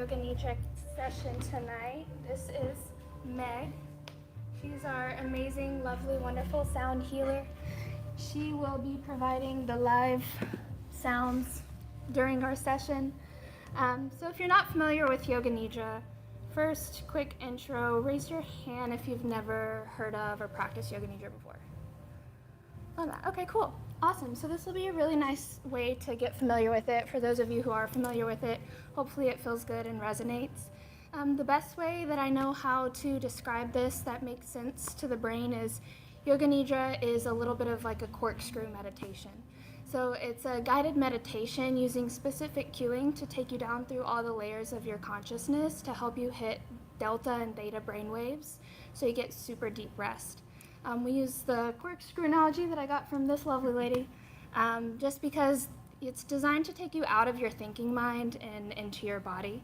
Yoga Nidra session tonight. This is Meg. She's our amazing, lovely, wonderful sound healer. She will be providing the live sounds during our session. So if you're not familiar with Yoga Nidra, first, quick intro, raise your hand if you've never heard of or practiced Yoga Nidra before. Okay, cool. Awesome. So this will be a really nice way to get familiar with it. For those of you who are familiar with it, hopefully it feels good and resonates. The best way that I know how to describe this that makes sense to the brain is Yoga Nidra is a little bit of like a corkscrew meditation. So it's a guided meditation using specific cueing to take you down through all the layers of your consciousness to help you hit delta and theta brainwaves so you get super deep rest. We use the corkscrew analogy that I got from this lovely lady, just because it's designed to take you out of your thinking mind and into your body.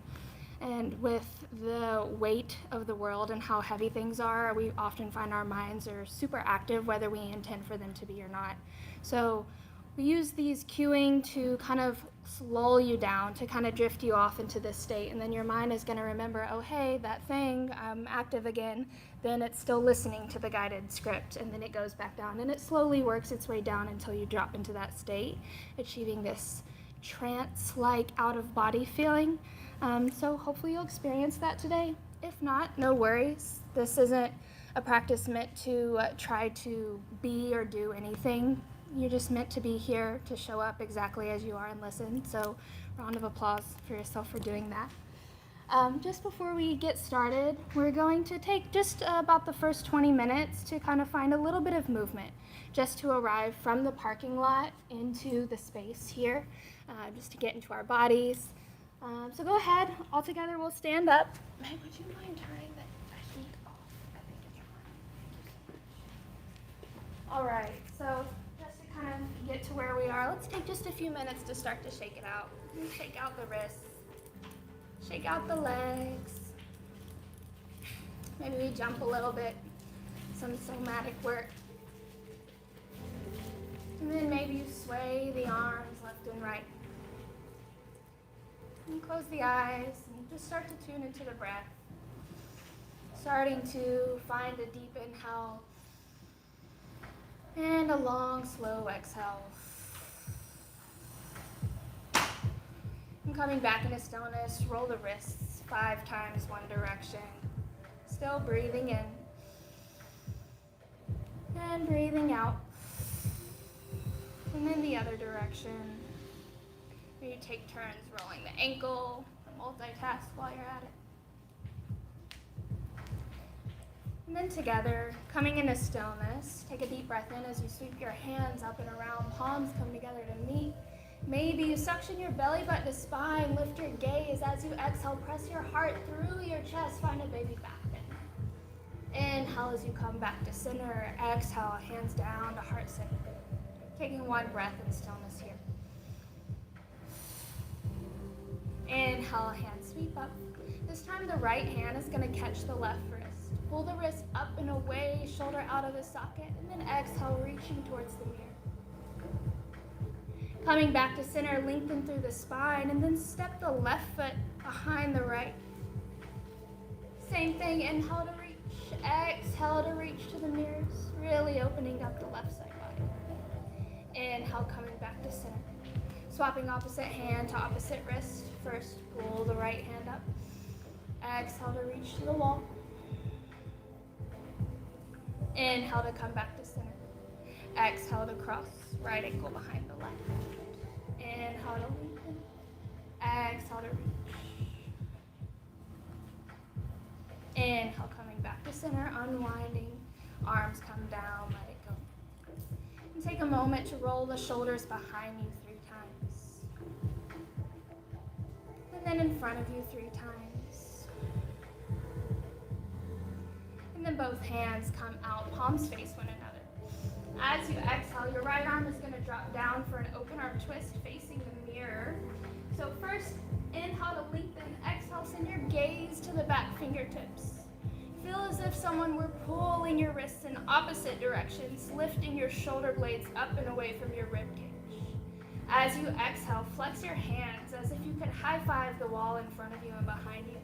And with the weight of the world and how heavy things are, we often find our minds are super active, whether we intend for them to be or not. So we use these cueing to kind of lull you down, to kind of drift you off into this state, and then your mind is going to remember, oh hey, that thing, I'm active again. Then it's still listening to the guided script, and then it goes back down, and it slowly works its way down until you drop into that state, achieving this trance-like out-of-body feeling. So hopefully you'll experience that today. If not, no worries. This isn't a practice meant to try to be or do anything. You're just meant to be here to show up exactly as you are and listen. So round of applause for yourself for doing that. Just before we get started, we're going to take just about the first 20 minutes to kind of find a little bit of movement, just to arrive from the parking lot into the space here, just to get into our bodies. So go ahead, all together we'll stand up. Meg, would you mind turning the heat off? I think it's on. All right, so just to kind of get to where we are, let's take just a few minutes to start to shake it out. Shake out the wrists. Shake out the legs. Maybe we jump a little bit, some somatic work. And then maybe you sway the arms left and right. And close the eyes and just start to tune into the breath. Starting to find a deep inhale and a long, slow exhale. And coming back into stillness, roll the wrists 5 times one direction. Still breathing in. And breathing out. And then the other direction. You take turns rolling the ankle, multitask while you're at it. And then together, coming into stillness, take a deep breath in as you sweep your hands up and around, palms come together to meet. Maybe you suction your belly button to spine, lift your gaze. As you exhale, press your heart through your chest, find a baby back bend. Inhale as you come back to center. Exhale, hands down to heart center. Taking one breath in stillness here. Inhale, hand sweep up. This time the right hand is going to catch the left wrist. Pull the wrist up and away, shoulder out of the socket, and then exhale, reaching towards the mirror. Coming back to center, lengthen through the spine, and then step the left foot behind the right. Same thing, inhale to reach, exhale to reach to the mirrors, really opening up the left side body. Inhale, coming back to center. Swapping opposite hand to opposite wrist. First, pull the right hand up. Exhale to reach to the wall. Inhale to come back to center. Exhale to cross, right ankle behind the left. Inhale to lengthen. Exhale to reach. Inhale, coming back to center, unwinding. Arms come down, let it go. And take a moment to roll the shoulders behind you 3 times. And then in front of you 3 times. And then both hands come out, palms face one another. As you exhale, your right arm is going to drop down for an open arm twist facing the mirror. So first, inhale to lengthen. Exhale, send your gaze to the back fingertips. Feel as if someone were pulling your wrists in opposite directions, lifting your shoulder blades up and away from your rib cage. As you exhale, flex your hands as if you could high-five the wall in front of you and behind you.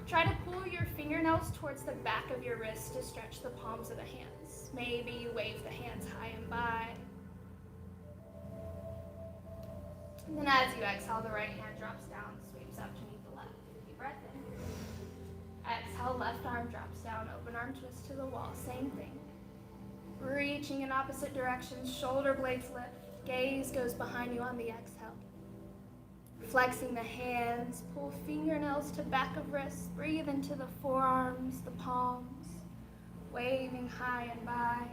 Try to pull your fingernails towards the back of your wrists to stretch the palms of the hands. Maybe you wave the hands high and by. And then as you exhale, the right hand drops down, sweeps up to meet the left. Deep breath in. Exhale, left arm drops down, open arm twist to the wall. Same thing. Reaching in opposite directions, shoulder blades lift. Gaze goes behind you on the exhale. Flexing the hands, pull fingernails to back of wrists. Breathe into the forearms, the palms. Waving high and by.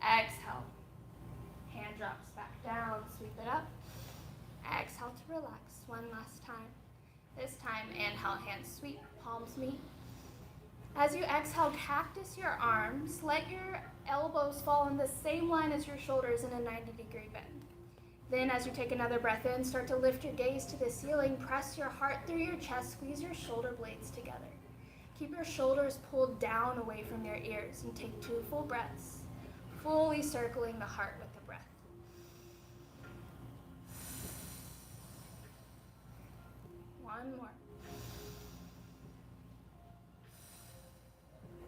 Exhale. Hand drops back down, sweep it up. Exhale to relax one last time. This time, inhale, hands sweep, palms meet. As you exhale, cactus your arms. Let your elbows fall in the same line as your shoulders in a 90-degree bend. Then as you take another breath in, start to lift your gaze to the ceiling. Press your heart through your chest. Squeeze your shoulder blades together. Keep your shoulders pulled down away from your ears and take 2 full breaths, fully circling the heart with the breath. One more.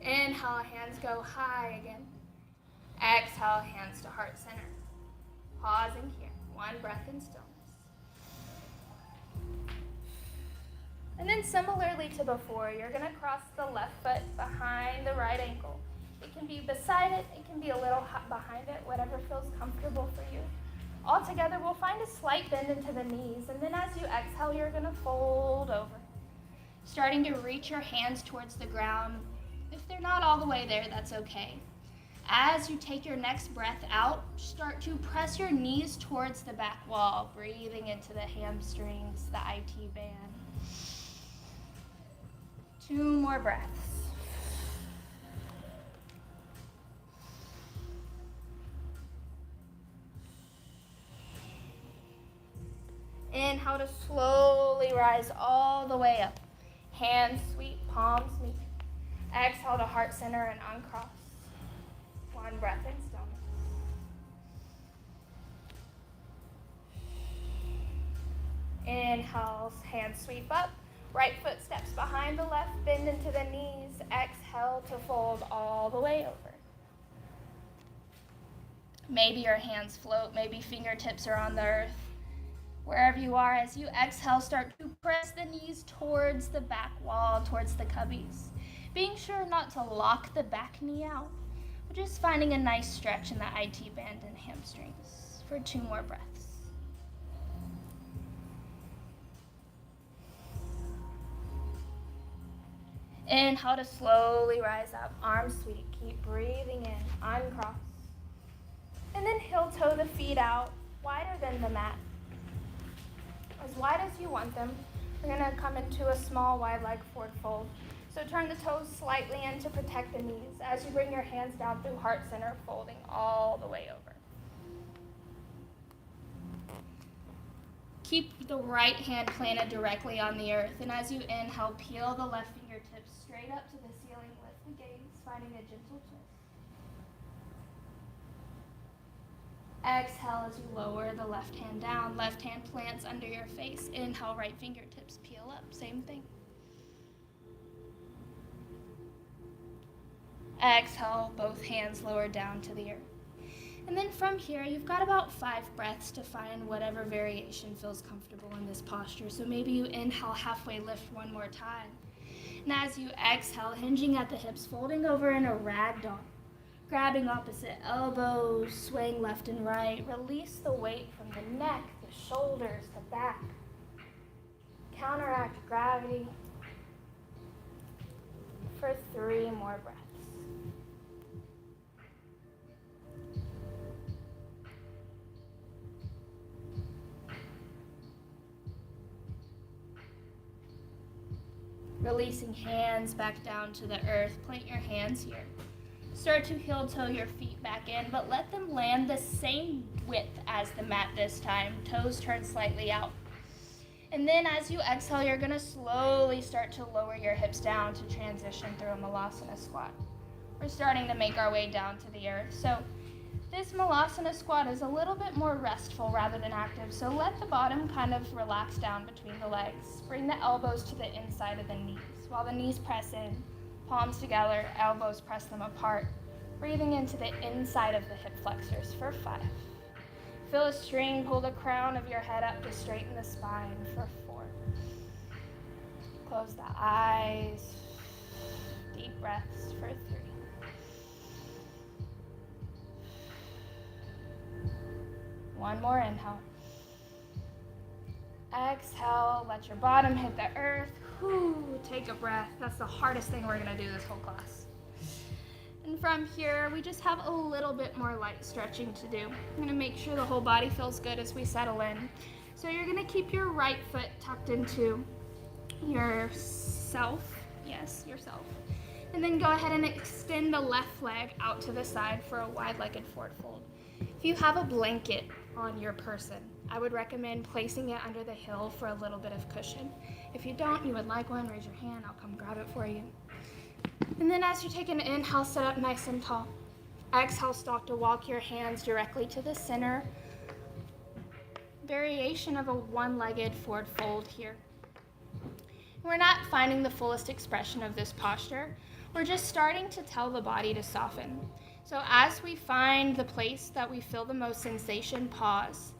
Inhale, hands go high again. Exhale, hands to heart center. Pausing here. One breath in stillness. And then similarly to before, you're going to cross the left foot behind the right ankle. It can be beside it, it can be a little behind it, whatever feels comfortable for you. All together, we'll find a slight bend into the knees, and then as you exhale, you're going to fold over. Starting to reach your hands towards the ground. If they're not all the way there, that's okay. As you take your next breath out, start to press your knees towards the back wall, breathing into the hamstrings, the IT band. 2 more breaths. Inhale to slowly rise all the way up. Hands sweep, palms meet. Exhale to heart center and uncross. 1 breath in stillness. Inhale, hands sweep up. Right foot steps behind the left, bend into the knees. Exhale to fold all the way over. Maybe your hands float, maybe fingertips are on the earth. Wherever you are, as you exhale, start to press the knees towards the back wall, towards the cubbies. Being sure not to lock the back knee out, but just finding a nice stretch in the IT band and hamstrings for 2 more breaths. Inhale to slowly rise up, arms sweep, keep breathing in, uncross. And then heel toe the feet out, wider than the mat. As wide as you want them. We're gonna come into a small wide leg forward fold. So turn the toes slightly in to protect the knees as you bring your hands down through heart center, folding all the way over. Keep the right hand planted directly on the earth, and as you inhale, peel the left fingertips straight up to the ceiling, lift the gaze, finding a gentle twist. Exhale as you lower the left hand down, left hand plants under your face. Inhale, right fingertips peel up, same thing. Exhale, both hands lower down to the earth. And then from here, you've got about 5 breaths to find whatever variation feels comfortable in this posture. So maybe you inhale, halfway lift 1 more time. And as you exhale, hinging at the hips, folding over in a ragdoll. Grabbing opposite elbows, swaying left and right. Release the weight from the neck, the shoulders, the back. Counteract gravity for 3 more breaths. Releasing hands back down to the earth. Plant your hands here. Start to heel toe your feet back in, but let them land the same width as the mat this time. Toes turn slightly out. And then as you exhale, you're going to slowly start to lower your hips down to transition through a Malasana squat. We're starting to make our way down to the earth. So This Malasana squat is a little bit more restful rather than active, so let the bottom kind of relax down between the legs. Bring the elbows to the inside of the knees. While the knees press in, palms together, elbows press them apart. Breathing into the inside of the hip flexors for 5. Feel a string, pull the crown of your head up to straighten the spine for 4. Close the eyes. Deep breaths for 3. One more inhale. Exhale, let your bottom hit the earth. Whew, take a breath. That's the hardest thing we're gonna do this whole class. And from here, we just have a little bit more light stretching to do. I'm gonna make sure the whole body feels good as we settle in. So you're gonna keep your right foot tucked into yourself. Yes, yourself. And then go ahead and extend the left leg out to the side for a wide-legged forward fold. If you have a blanket on your person, I would recommend placing it under the heel for a little bit of cushion. If you don't, you would like one, raise your hand, I'll come grab it for you. And then as you take an inhale, sit up nice and tall. Exhale, start to walk your hands directly to the center. Variation of a one-legged forward fold here. We're not finding the fullest expression of this posture. We're just starting to tell the body to soften. So as we find the place that we feel the most sensation, pause.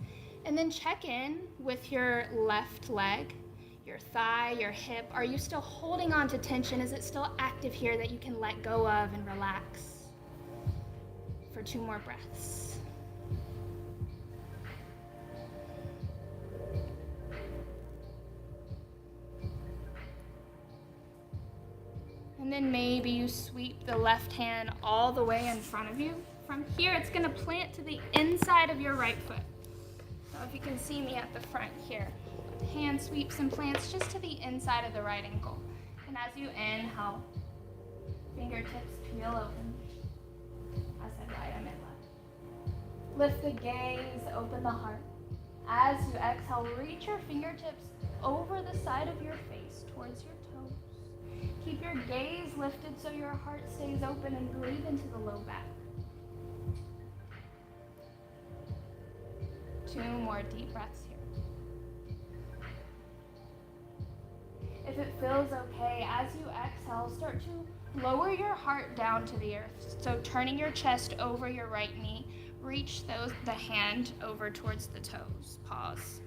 And then check in with your left leg, your thigh, your hip. Are you still holding on to tension? Is it still active here that you can let go of and relax? For 2 more breaths. And then maybe you sweep the left hand all the way in front of you. From here, it's gonna plant to the inside of your right foot. So if you can see me at the front here. Hand sweeps and plants just to the inside of the right ankle. And as you inhale, fingertips peel open. I said right, I meant left. Lift the gaze, open the heart. As you exhale, reach your fingertips over the side of your face towards your toes. Keep your gaze lifted so your heart stays open and breathe into the low back. 2 more deep breaths here. If it feels okay, as you exhale, start to lower your heart down to the earth. So turning your chest over your right knee, reach the hand over towards the toes. Pause.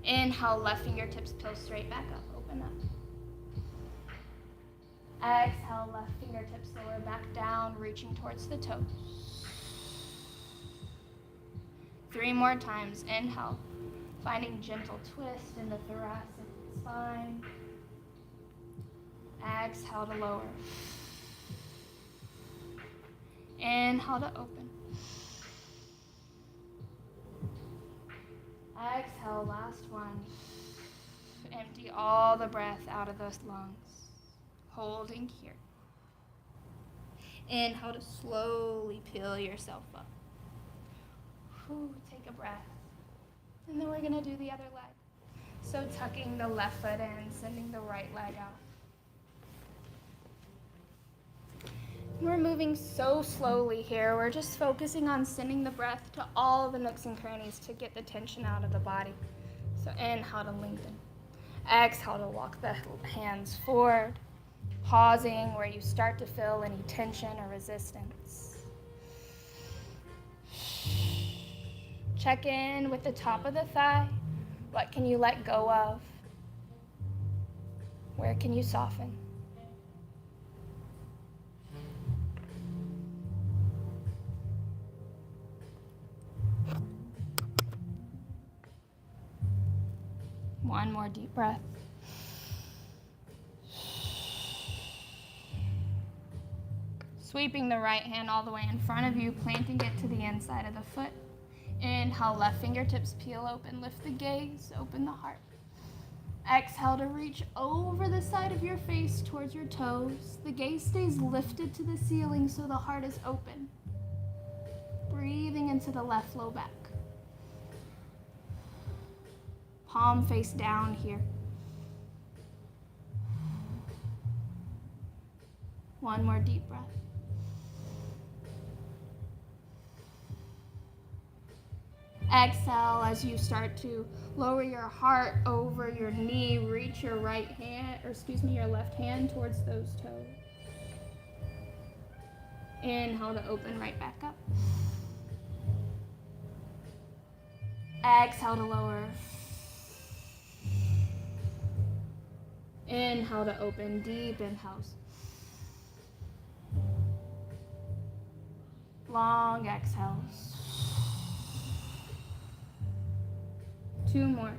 Inhale, left fingertips peel straight back up, open up. Exhale, left fingertips lower back down, reaching towards the toes. 3 more times, inhale, finding gentle twist in the thoracic spine. Exhale to lower. Inhale to open. Exhale, last one. Empty all the breath out of those lungs. Holding here. Inhale to slowly peel yourself up. Whew, take a breath. And then we're gonna do the other leg. So tucking the left foot in, sending the right leg out. We're moving so slowly here. We're just focusing on sending the breath to all the nooks and crannies to get the tension out of the body. So inhale to lengthen. Exhale to walk the hands forward, pausing where you start to feel any tension or resistance. Check in with the top of the thigh. What can you let go of? Where can you soften? One more deep breath. Sweeping the right hand all the way in front of you, planting it to the inside of the foot. Inhale, left fingertips peel open, lift the gaze, open the heart. Exhale to reach over the side of your face towards your toes. The gaze stays lifted to the ceiling so the heart is open. Breathing into the left low back. Palm face down here. One more deep breath. Exhale as you start to lower your heart over your knee. Reach your your left hand towards those toes. Inhale to open right back up. Exhale to lower. Inhale to open, deep inhales. Long exhales. 2 more.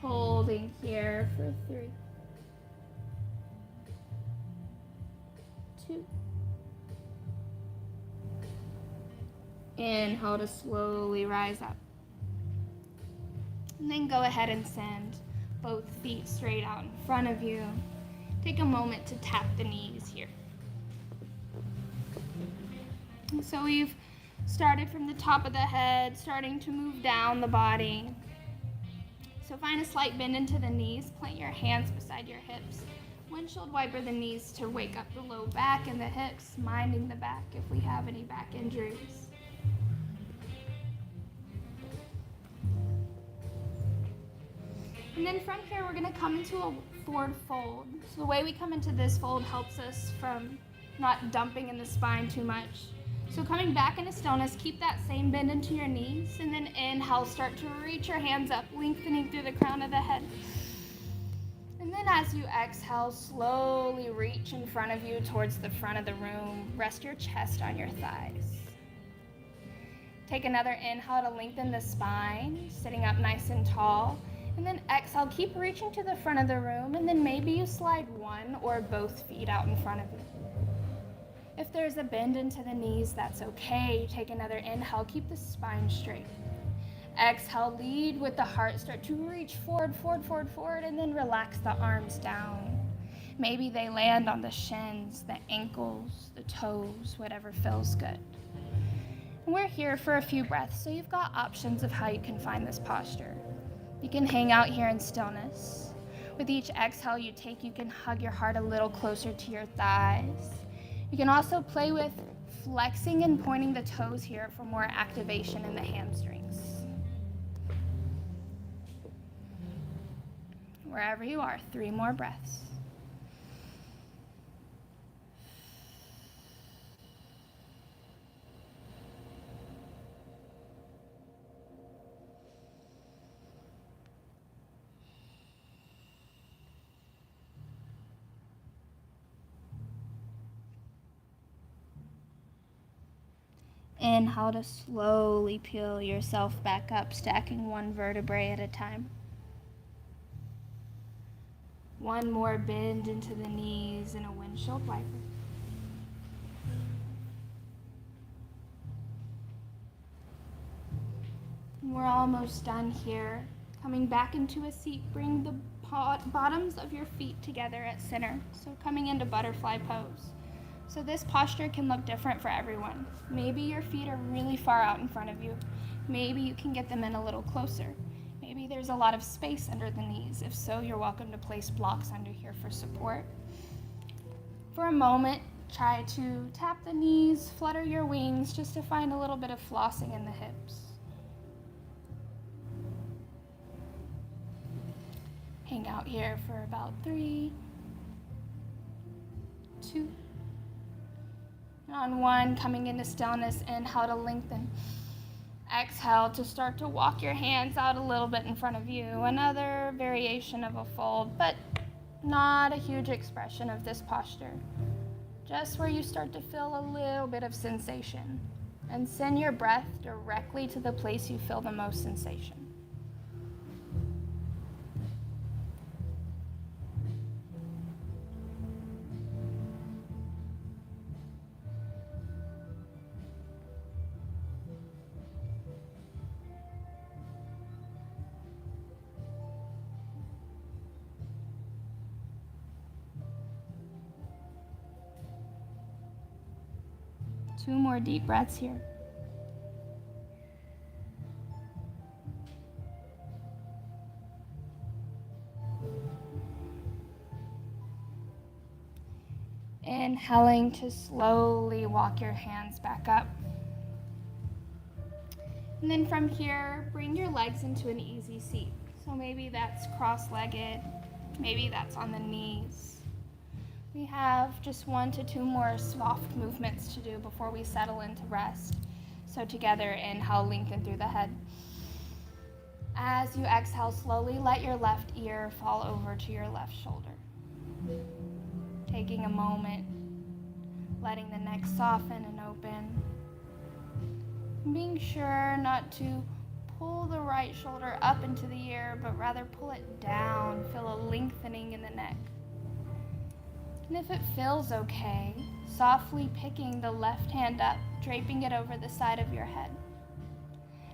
Holding here for 3, 2. Inhale to slowly rise up. And then go ahead and send both feet straight out in front of you. Take a moment to tap the knees here. And so we've started from the top of the head, starting to move down the body. So find a slight bend into the knees. Plant your hands beside your hips. Windshield wiper the knees to wake up the low back and the hips, minding the back if we have any back injuries. And then from here, we're gonna come into a forward fold. So the way we come into this fold helps us from not dumping in the spine too much. So coming back into stillness, keep that same bend into your knees, and then inhale, start to reach your hands up, lengthening through the crown of the head. And then as you exhale, slowly reach in front of you towards the front of the room. Rest your chest on your thighs. Take another inhale to lengthen the spine, sitting up nice and tall. And then exhale, keep reaching to the front of the room, and then maybe you slide one or both feet out in front of you. If there's a bend into the knees, that's okay. Take another inhale, keep the spine straight. Exhale, lead with the heart, start to reach forward, forward, forward, forward, and then relax the arms down. Maybe they land on the shins, the ankles, the toes, whatever feels good. And we're here for a few breaths, so you've got options of how you can find this posture. You can hang out here in stillness. With each exhale you take, you can hug your heart a little closer to your thighs. You can also play with flexing and pointing the toes here for more activation in the hamstrings. Wherever you are, 3 more breaths. Inhale to slowly peel yourself back up, stacking 1 vertebrae at a time. 1 more bend into the knees and a windshield wiper. And we're almost done here. Coming back into a seat, bring the bottoms of your feet together at center. So coming into butterfly pose. So this posture can look different for everyone. Maybe your feet are really far out in front of you. Maybe you can get them in a little closer. Maybe there's a lot of space under the knees. If so, you're welcome to place blocks under here for support. For a moment, try to tap the knees, flutter your wings, just to find a little bit of flossing in the hips. Hang out here for about 3, 2, and on 1, coming into stillness, inhale to lengthen. Exhale to start to walk your hands out a little bit in front of you. Another variation of a fold, but not a huge expression of this posture. Just where you start to feel a little bit of sensation. And send your breath directly to the place you feel the most sensation. Two more deep breaths here. Inhaling to slowly walk your hands back up. And then from here, bring your legs into an easy seat. So maybe that's cross-legged, maybe that's on the knees. We have just 1 to 2 more soft movements to do before we settle into rest. So together, inhale, lengthen through the head. As you exhale, slowly let your left ear fall over to your left shoulder. Taking a moment, letting the neck soften and open. Being sure not to pull the right shoulder up into the air, but rather pull it down. Feel a lengthening in the neck. And if it feels okay, softly picking the left hand up, draping it over the side of your head.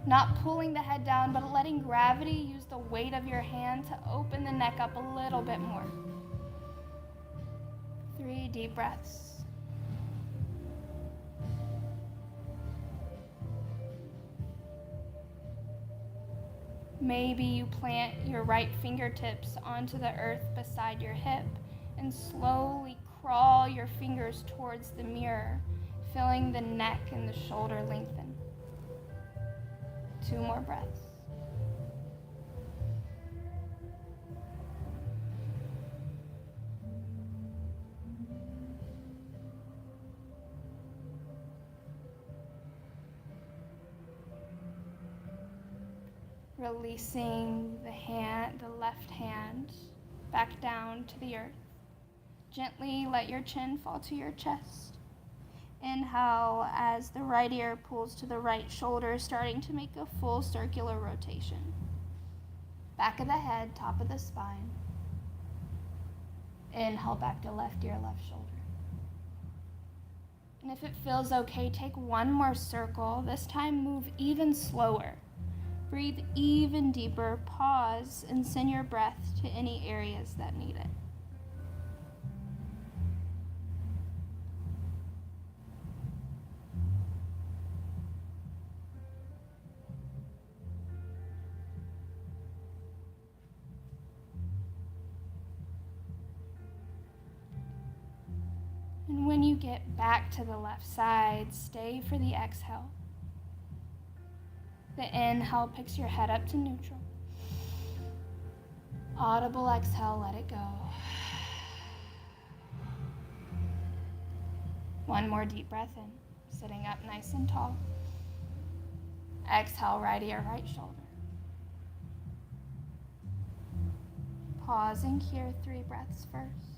Not pulling the head down, but letting gravity use the weight of your hand to open the neck up a little bit more. 3 deep breaths. Maybe you plant your right fingertips onto the earth beside your hip and slowly crawl your fingers towards the mirror, feeling the neck and the shoulder lengthen. 2 more breaths. Releasing the left hand back down to the earth. Gently let your chin fall to your chest. Inhale as the right ear pulls to the right shoulder, starting to make a full circular rotation. Back of the head, top of the spine. Inhale back to left ear, left shoulder. And if it feels okay, take 1 more circle. This time move even slower. Breathe even deeper, pause, and send your breath to any areas that need it. And when you get back to the left side, stay for the exhale. The inhale picks your head up to neutral. Audible exhale, let it go. 1 more deep breath in, sitting up nice and tall. Exhale, right ear, right shoulder. Pausing here, 3 breaths first.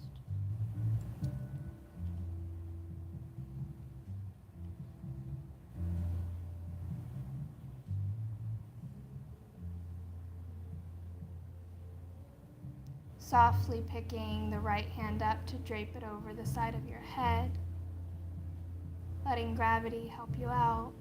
Softly picking the right hand up to drape it over the side of your head, letting gravity help you out.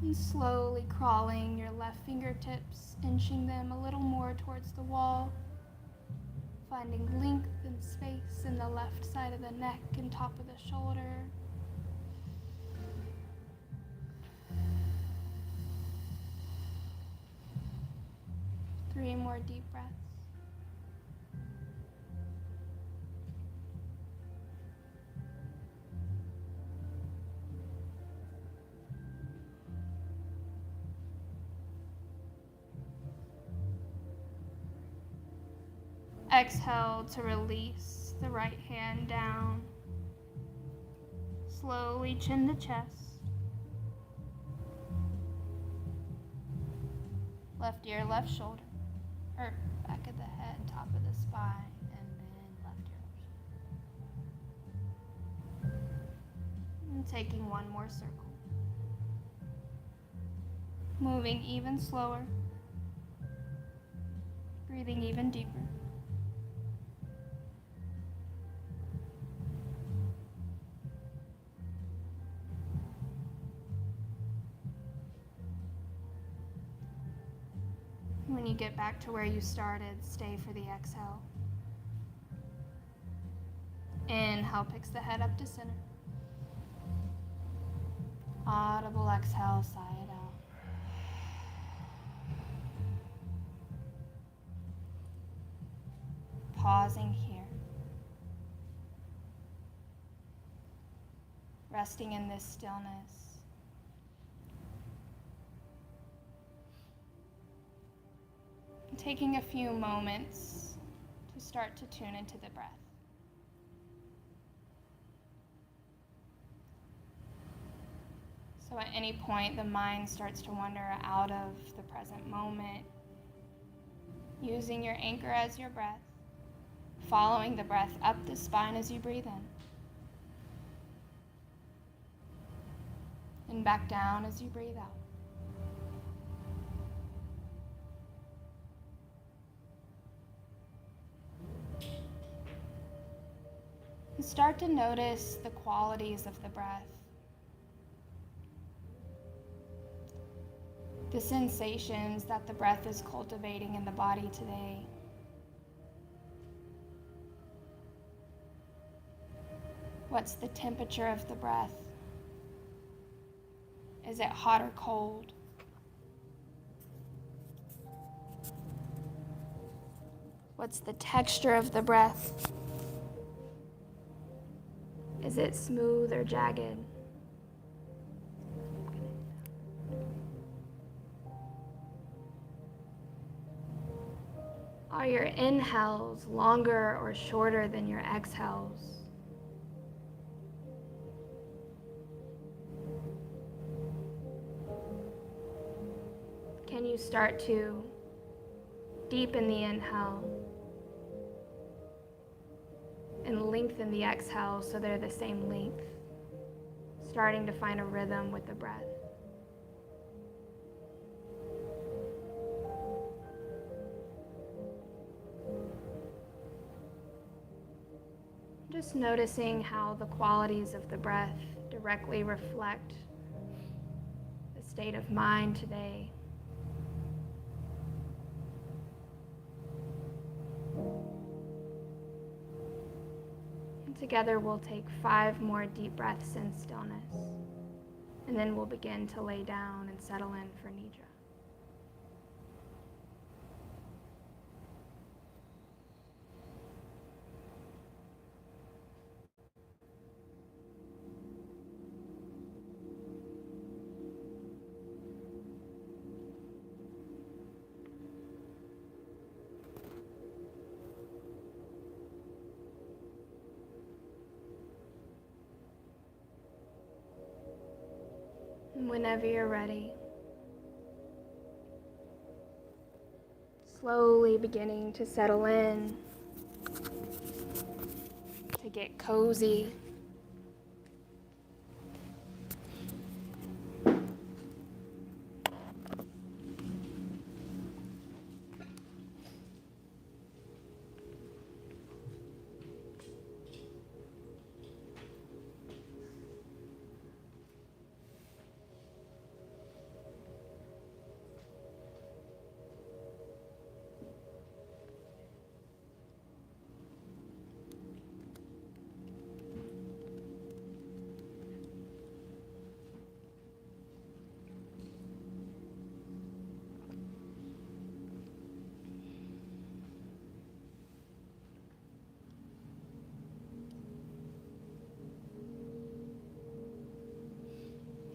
And slowly crawling your left fingertips, inching them a little more towards the wall. Finding length and space in the left side of the neck and top of the shoulder. Three more deep breaths. Exhale to release the right hand down. Slowly chin to chest. Left ear, left shoulder. Or back of the head, top of the spine, and then left ear, left shoulder. And taking 1 more circle. Moving even slower. Breathing even deeper. When you get back to where you started, stay for the exhale. Inhale picks the head up to center. Audible exhale, sigh it out. Pausing here. Resting in this stillness. And taking a few moments to start to tune into the breath. So at any point the mind starts to wander out of the present moment, using your anchor as your breath, following the breath up the spine as you breathe in, and back down as you breathe out. And start to notice the qualities of the breath. The sensations that the breath is cultivating in the body today. What's the temperature of the breath? Is it hot or cold? What's the texture of the breath? Is it smooth or jagged? Are your inhales longer or shorter than your exhales? Can you start to deepen the inhale and lengthen the exhale so they're the same length, starting to find a rhythm with the breath? Just noticing how the qualities of the breath directly reflect the state of mind today. And together we'll take 5 more deep breaths in stillness, and then we'll begin to lay down and settle in for Nidra. And whenever you're ready, slowly beginning to settle in, to get cozy.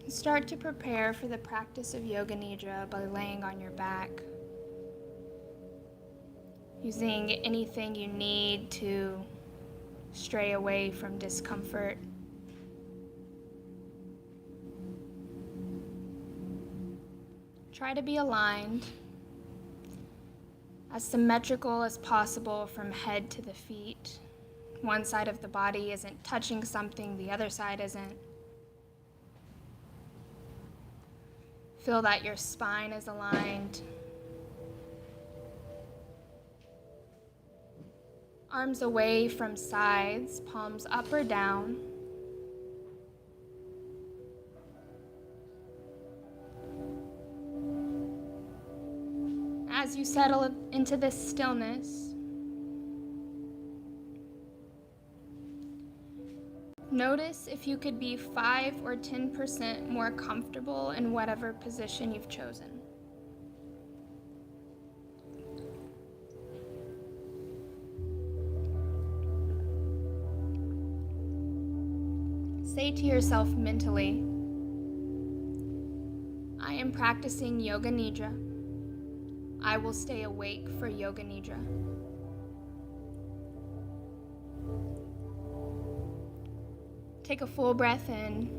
Start to prepare for the practice of Yoga Nidra by laying on your back, using anything you need to stray away from discomfort. Try to be aligned, as symmetrical as possible from head to the feet. One side of the body isn't touching something, the other side isn't. Feel that your spine is aligned. Arms away from sides, palms up or down. As you settle into this stillness, Notice if you could be 5 or 10% more comfortable in whatever position you've chosen. Say to yourself mentally, I am practicing Yoga Nidra. I will stay awake for Yoga Nidra. Take a full breath in,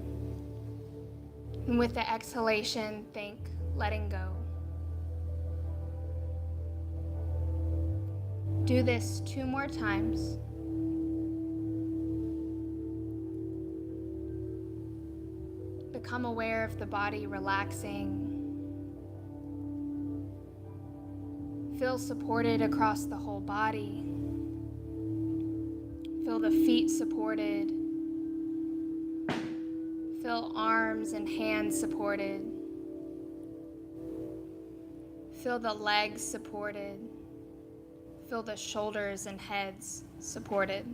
and with the exhalation, think letting go. Do this 2 more times. Become aware of the body relaxing. Feel supported across the whole body. Feel the feet supported. Feel arms and hands supported. Feel the legs supported. Feel the shoulders and heads supported.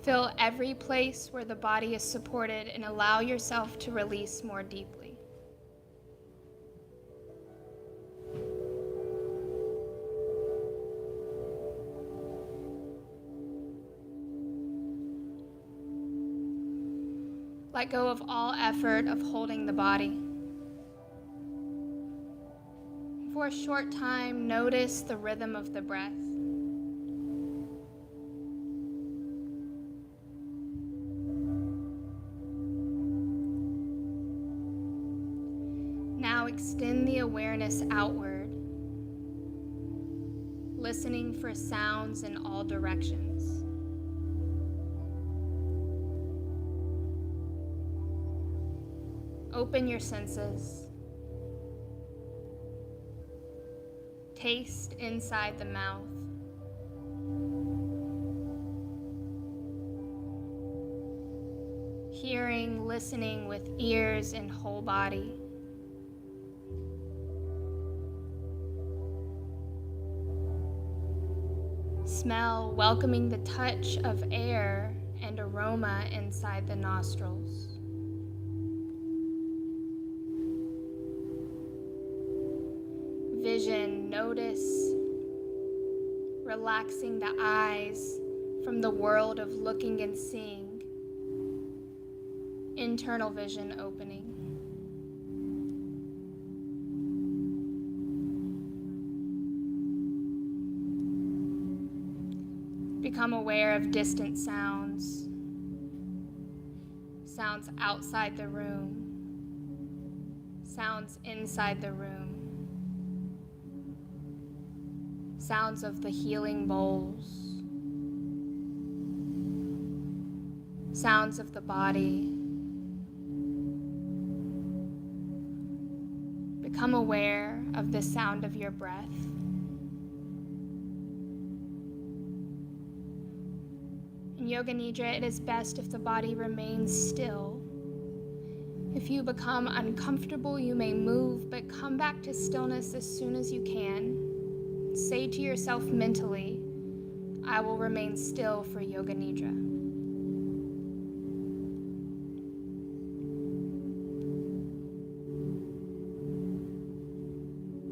Feel every place where the body is supported and allow yourself to release more deeply. Let go of all effort of holding the body. For a short time, notice the rhythm of the breath. Now extend the awareness outward, listening for sounds in all directions. Open your senses. Taste inside the mouth. Hearing, listening with ears and whole body. Smell, welcoming the touch of air and aroma inside the nostrils. Vision, notice relaxing the eyes from the world of looking and seeing. Internal vision opening. Become aware of distant sounds, sounds outside the room, sounds inside the room, sounds of the healing bowls, sounds of the body. Become aware of the sound of your breath. In Yoga Nidra, it is best if the body remains still. If you become uncomfortable, you may move, but come back to stillness as soon as you can. Say to yourself mentally, I will remain still for Yoga Nidra.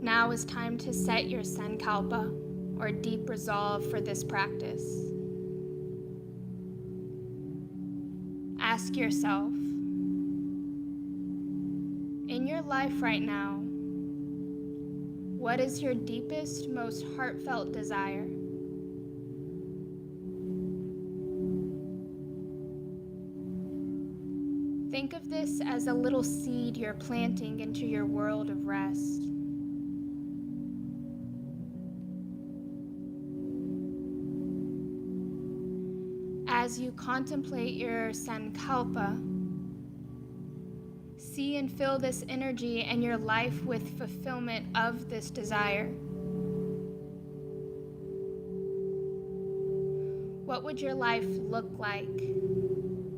Now is time to set your sankalpa, or deep resolve, for this practice. Ask yourself, in your life right now, what is your deepest, most heartfelt desire? Think of this as a little seed you're planting into your world of rest. As you contemplate your sankalpa, see and feel this energy and your life with fulfillment of this desire. What would your life look like,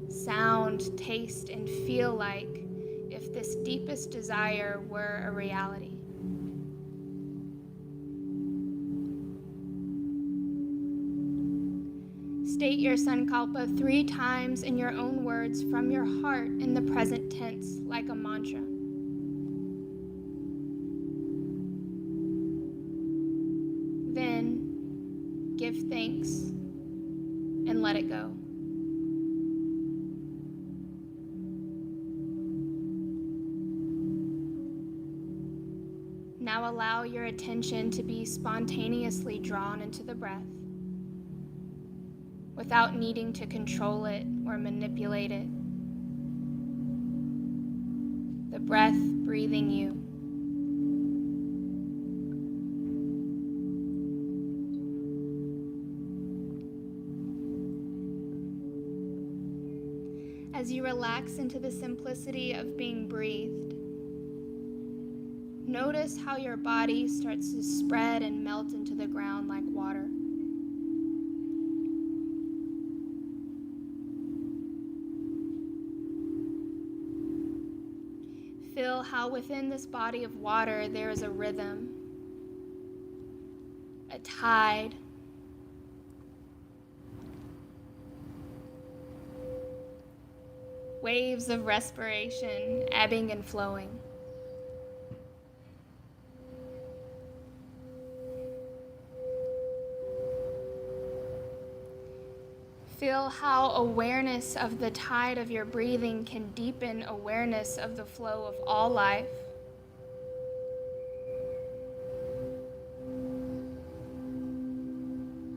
sound, taste, and feel like if this deepest desire were a reality? State your sankalpa 3 times in your own words from your heart in the present tense, like a mantra. Then give thanks and let it go. Now allow your attention to be spontaneously drawn into the breath without needing to control it or manipulate it. The breath breathing you. As you relax into the simplicity of being breathed, notice how your body starts to spread and melt into the ground like water. Feel how within this body of water there is a rhythm, a tide, waves of respiration ebbing and flowing. Feel how awareness of the tide of your breathing can deepen awareness of the flow of all life.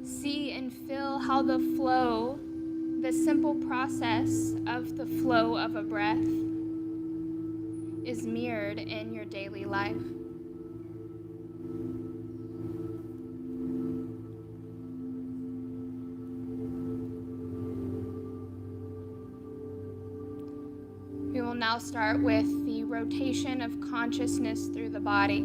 See and feel how the flow, the simple process of the flow of a breath, is mirrored in your daily life. We will now start with the rotation of consciousness through the body.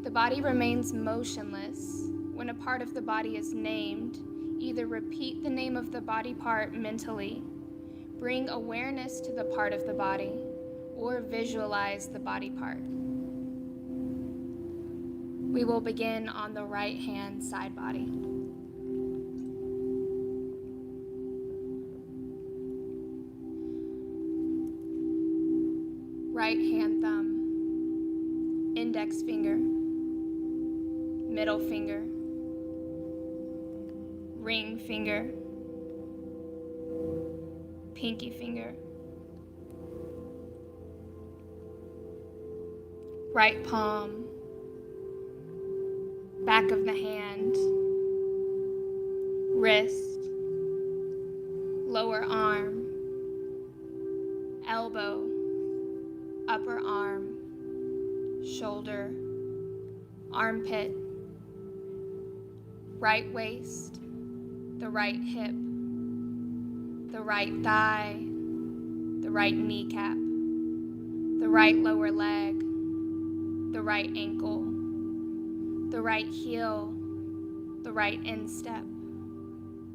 The body remains motionless. When a part of the body is named, either repeat the name of the body part mentally, bring awareness to the part of the body, or visualize the body part. We will begin on the right hand side body. Right hand thumb, index finger, middle finger, ring finger, pinky finger, right palm, back of the hand, wrist, lower arm, elbow, upper arm, shoulder, armpit, right waist, the right hip, the right thigh, the right kneecap, the right lower leg, the right ankle, the right heel, the right instep,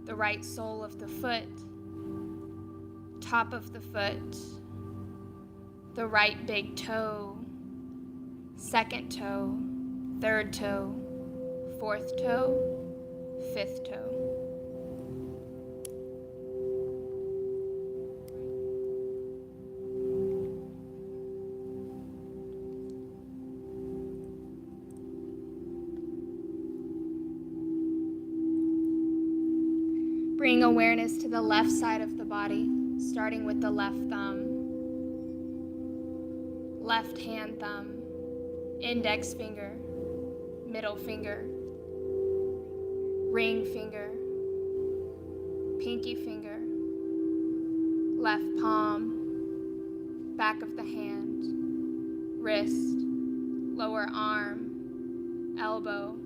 the right sole of the foot, top of the foot, the right big toe, second toe, third toe, fourth toe, fifth toe. Bring awareness to the left side of the body, starting with the left thumb, left hand thumb, index finger, middle finger, ring finger, pinky finger, left palm, back of the hand, wrist, lower arm, elbow,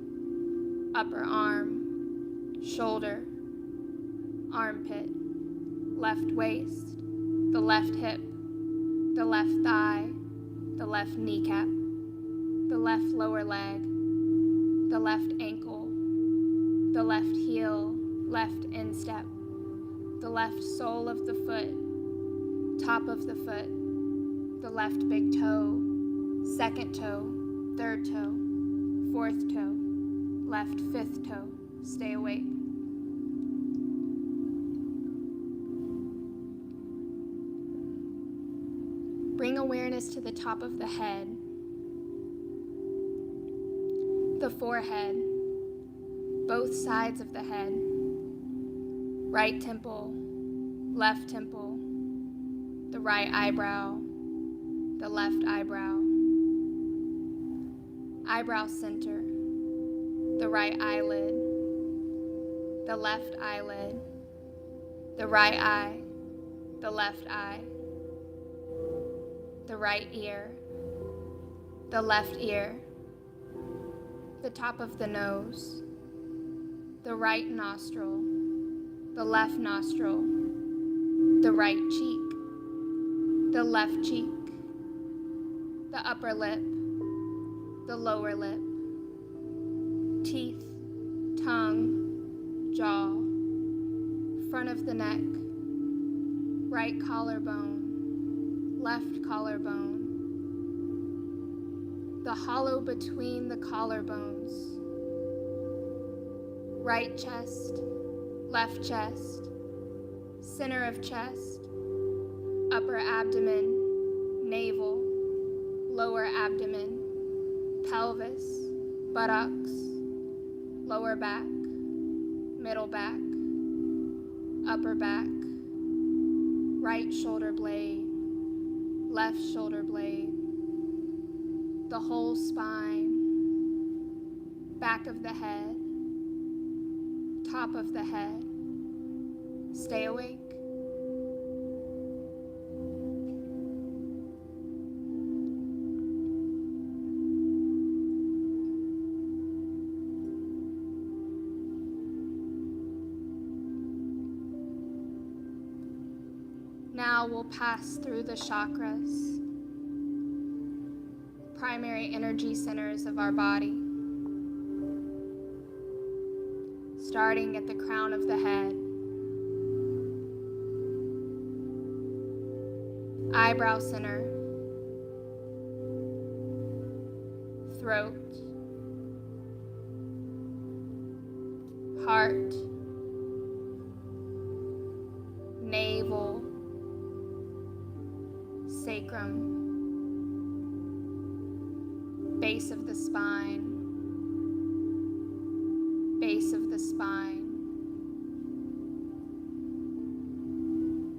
upper arm, shoulder, armpit, left waist, the left hip, the left thigh, the left kneecap, the left lower leg, the left ankle, the left heel, left instep, the left sole of the foot, top of the foot, the left big toe, second toe, third toe, fourth toe, left fifth toe. Stay awake. Bring awareness to the top of the head, the forehead, both sides of the head, right temple, left temple, the right eyebrow, the left eyebrow, eyebrow center, the right eyelid, the left eyelid, the right eye, the left eye, the right ear, the left ear, the top of the nose, the right nostril, the left nostril, the right cheek, the left cheek, the upper lip, the lower lip, teeth, tongue, jaw, front of the neck, right collarbone, left collarbone, the hollow between the collarbones, right chest, left chest, center of chest, upper abdomen, navel, lower abdomen, pelvis, buttocks, lower back, middle back, upper back, right shoulder blade, left shoulder blade, the whole spine, back of the head, top of the head. Stay awake. Now we'll pass through the chakras, primary energy centers of our body, starting at the crown of the head, eyebrow center, throat, heart, navel, sacrum, base of the spine, base of the spine,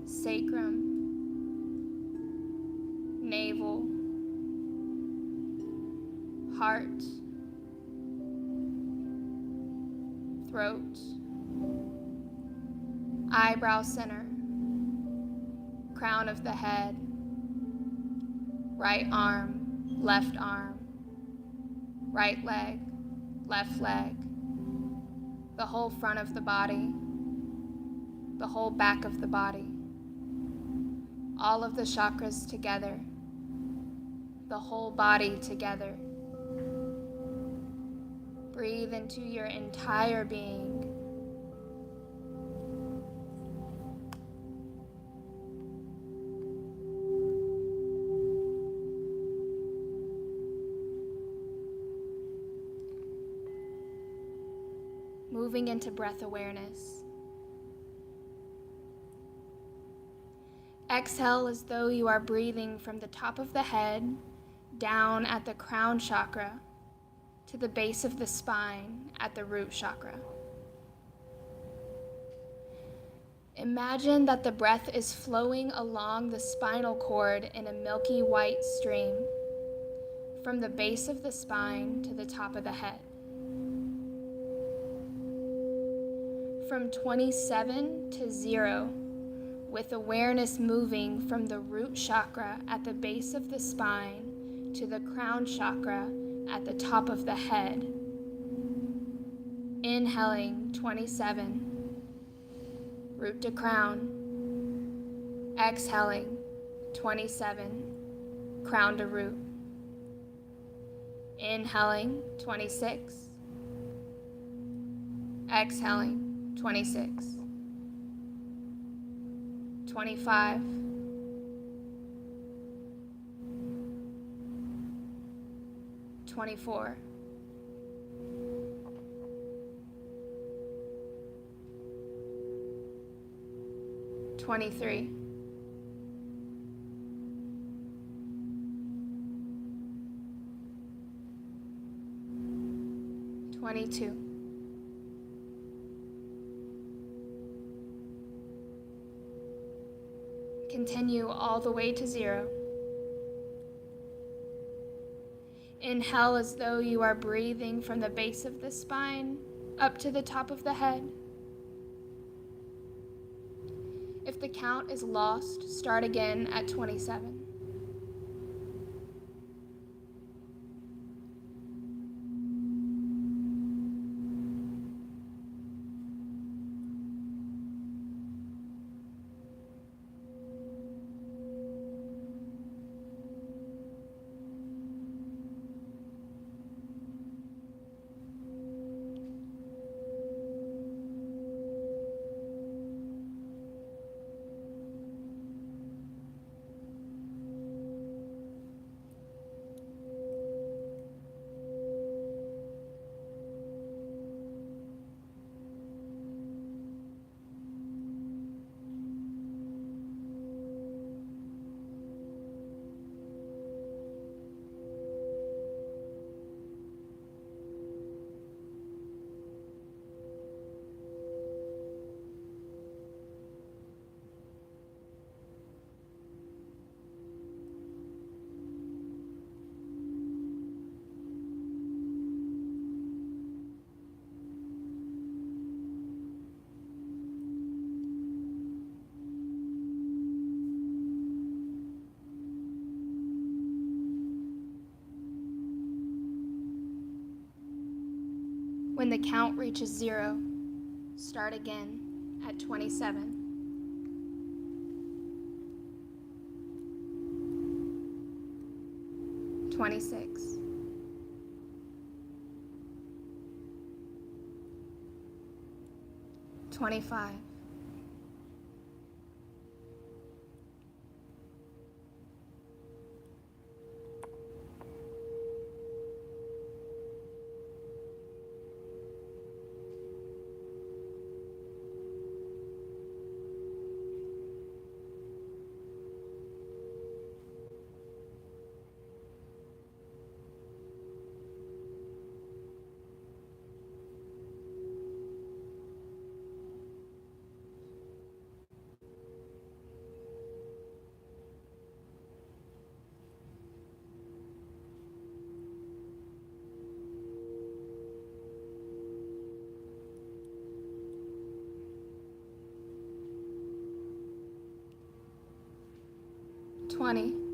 sacrum, navel, heart, throat, eyebrow center, crown of the head, right arm, right leg, left leg, the whole front of the body, the whole back of the body, all of the chakras together, the whole body together. Breathe into your entire being. Moving into breath awareness. Exhale as though you are breathing from the top of the head down at the crown chakra to the base of the spine at the root chakra. Imagine that the breath is flowing along the spinal cord in a milky white stream from the base of the spine to the top of the head. From 27 to 0, with awareness moving from the root chakra at the base of the spine to the crown chakra at the top of the head. Inhaling 27, root to crown. Exhaling 27, crown to root. Inhaling 26, exhaling 26, 25, 24, 23, 22. Continue all the way to 0. Inhale as though you are breathing from the base of the spine up to the top of the head. If the count is lost, start again at 27. When the count reaches 0, start again at 27. 26. 25. 20.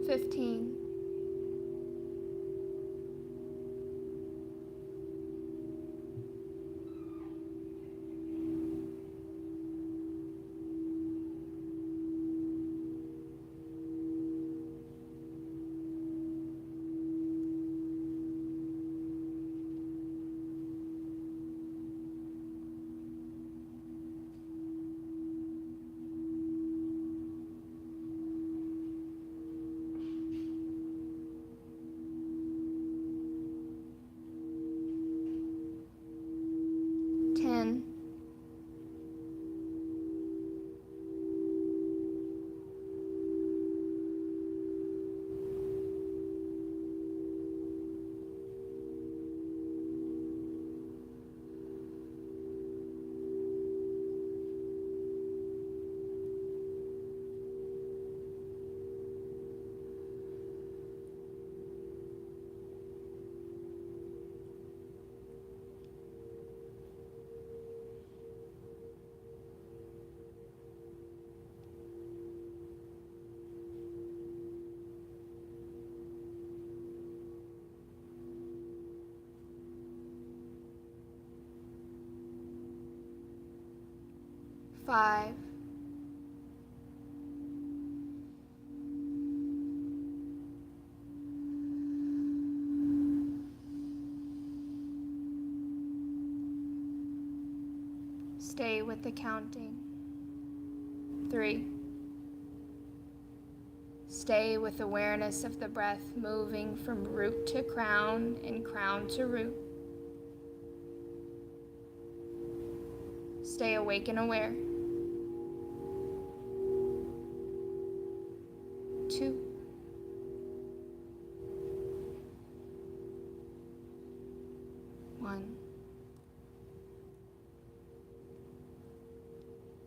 15. 10. 5, 'Stay with the counting. 3. Stay with awareness of the breath moving from root to crown and crown to root. Stay awake and aware. 2. 1.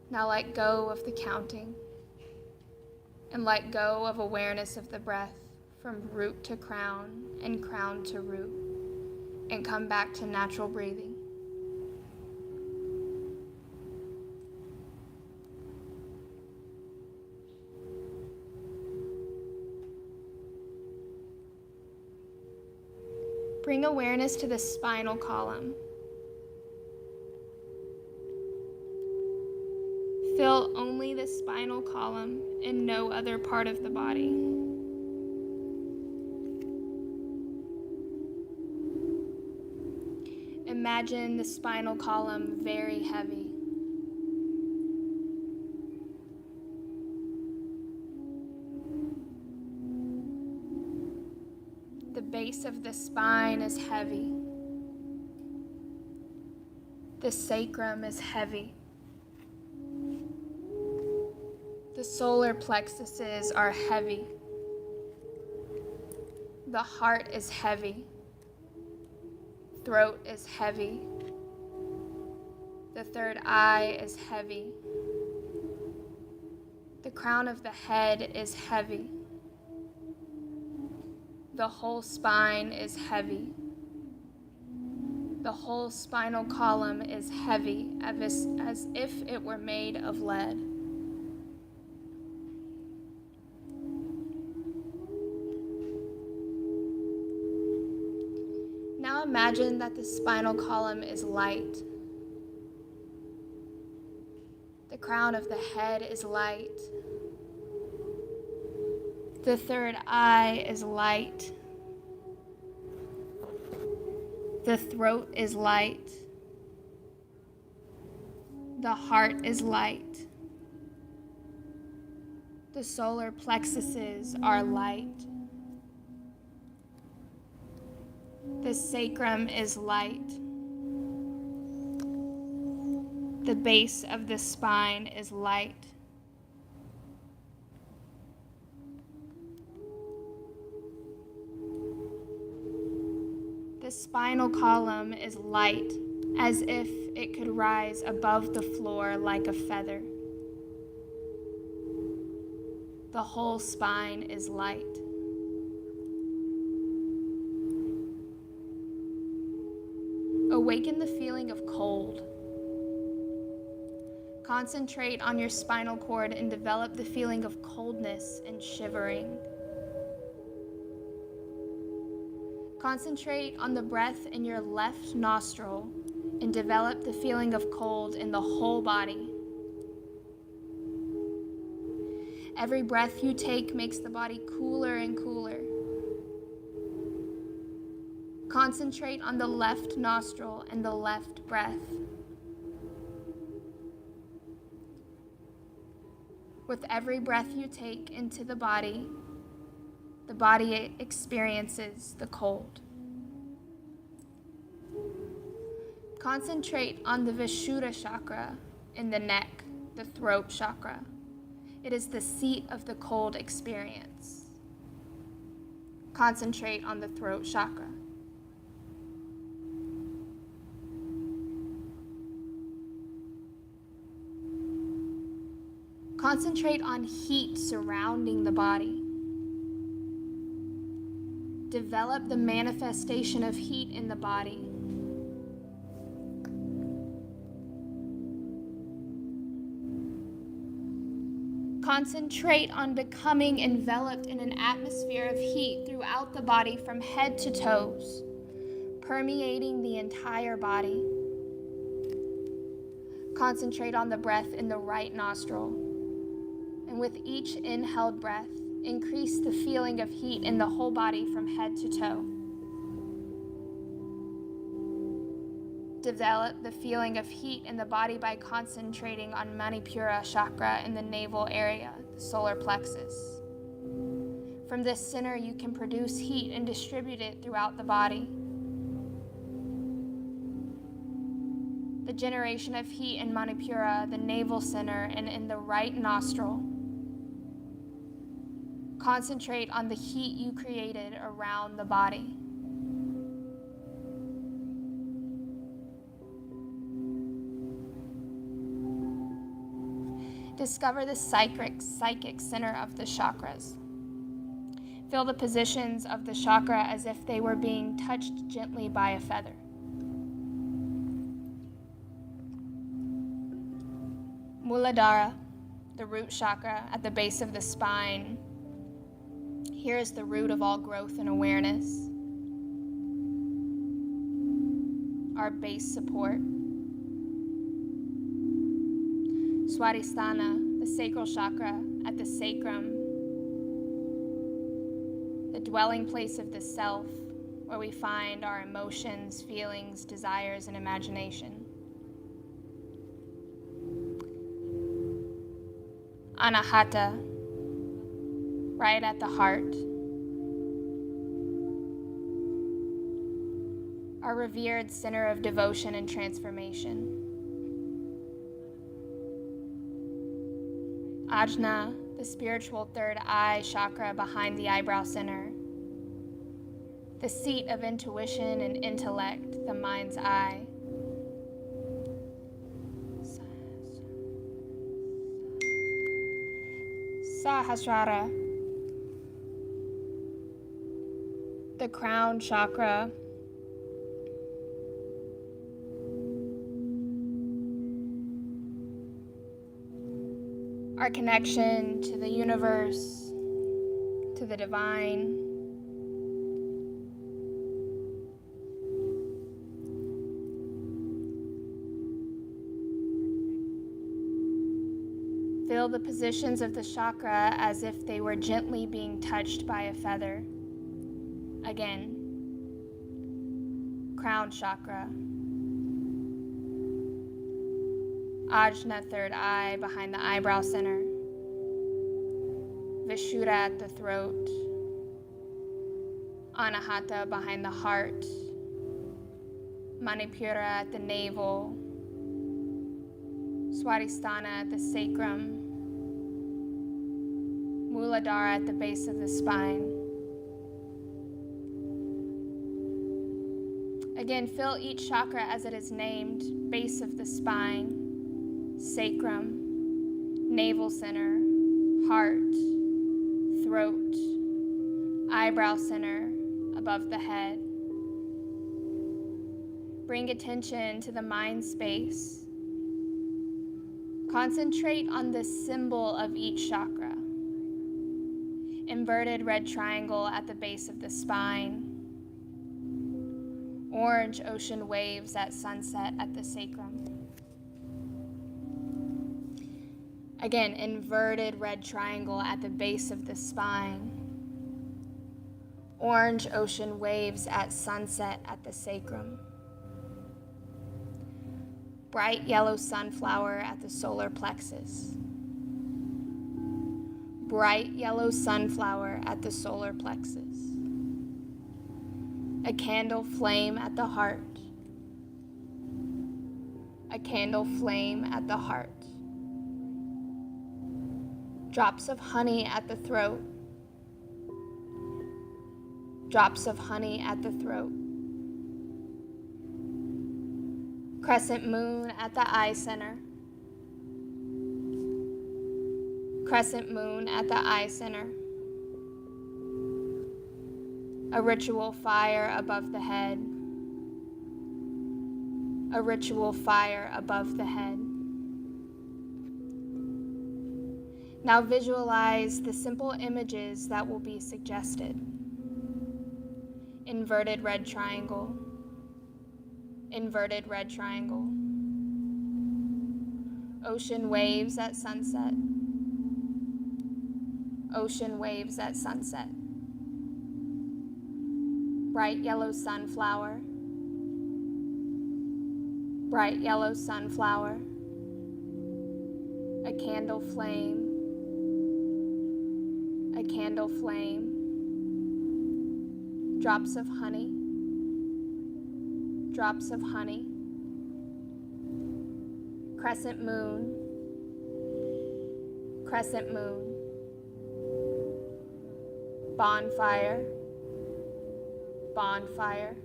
Now let go of the counting and let go of awareness of the breath from root to crown and crown to root, and come back to natural breathing. Bring awareness to the spinal column. Feel only the spinal column and no other part of the body. Imagine the spinal column very heavy. The base of the spine is heavy. The sacrum is heavy. The solar plexuses are heavy. The heart is heavy. Throat is heavy. The third eye is heavy. The crown of the head is heavy. The whole spine is heavy. The whole spinal column is heavy, as if it were made of lead. Now imagine that the spinal column is light. The crown of the head is light. The third eye is light. The throat is light. The heart is light. The solar plexuses are light. The sacrum is light. The base of the spine is light. The spinal column is light, as if it could rise above the floor like a feather. The whole spine is light. Awaken the feeling of cold. Concentrate on your spinal cord and develop the feeling of coldness and shivering. Concentrate on the breath in your left nostril and develop the feeling of cold in the whole body. Every breath you take makes the body cooler and cooler. Concentrate on the left nostril and the left breath. With every breath you take into the body experiences the cold. Concentrate on the Vishuddha chakra in the neck, the throat chakra. It is the seat of the cold experience. Concentrate on the throat chakra. Concentrate on heat surrounding the body. Develop the manifestation of heat in the body. Concentrate on becoming enveloped in an atmosphere of heat throughout the body from head to toes, permeating the entire body. Concentrate on the breath in the right nostril. And with each inhaled breath, increase the feeling of heat in the whole body from head to toe. Develop the feeling of heat in the body by concentrating on Manipura chakra in the navel area, the solar plexus. From this center, you can produce heat and distribute it throughout the body. The generation of heat in Manipura, the navel center, and in the right nostril. Concentrate on the heat you created around the body. Discover the psychic center of the chakras. Feel the positions of the chakra as if they were being touched gently by a feather. Muladhara, the root chakra at the base of the spine. Here is the root of all growth and awareness. Our base support. Swadhisthana, the sacral chakra at the sacrum, the dwelling place of the self, where we find our emotions, feelings, desires, and imagination. Anahata, right at the heart. Our revered center of devotion and transformation. Ajna, the spiritual third eye chakra behind the eyebrow center. The seat of intuition and intellect, the mind's eye. Sahasrara, the crown chakra. Our connection to the universe, to the divine. Feel the positions of the chakra as if they were gently being touched by a feather. Again, crown chakra. Ajna, third eye, behind the eyebrow center. Vishuddha at the throat. Anahata behind the heart. Manipura at the navel. Swadhisthana at the sacrum. Muladhara at the base of the spine. Again, feel each chakra as it is named: base of the spine, sacrum, navel center, heart, throat, eyebrow center, above the head. Bring attention to the mind space. Concentrate on the symbol of each chakra. Inverted red triangle at the base of the spine. Orange ocean waves at sunset at the sacrum. Again, inverted red triangle at the base of the spine. Orange ocean waves at sunset at the sacrum. Bright yellow sunflower at the solar plexus. Bright yellow sunflower at the solar plexus. A candle flame at the heart. A candle flame at the heart. Drops of honey at the throat. Drops of honey at the throat. Crescent moon at the eye center. Crescent moon at the eye center. A ritual fire above the head. A ritual fire above the head. Now visualize the simple images that will be suggested. Inverted red triangle. Inverted red triangle. Ocean waves at sunset. Ocean waves at sunset. Bright yellow sunflower. Bright yellow sunflower. A candle flame. A candle flame. Drops of honey. Drops of honey. Crescent moon. Crescent moon. Bonfire. Bonfire.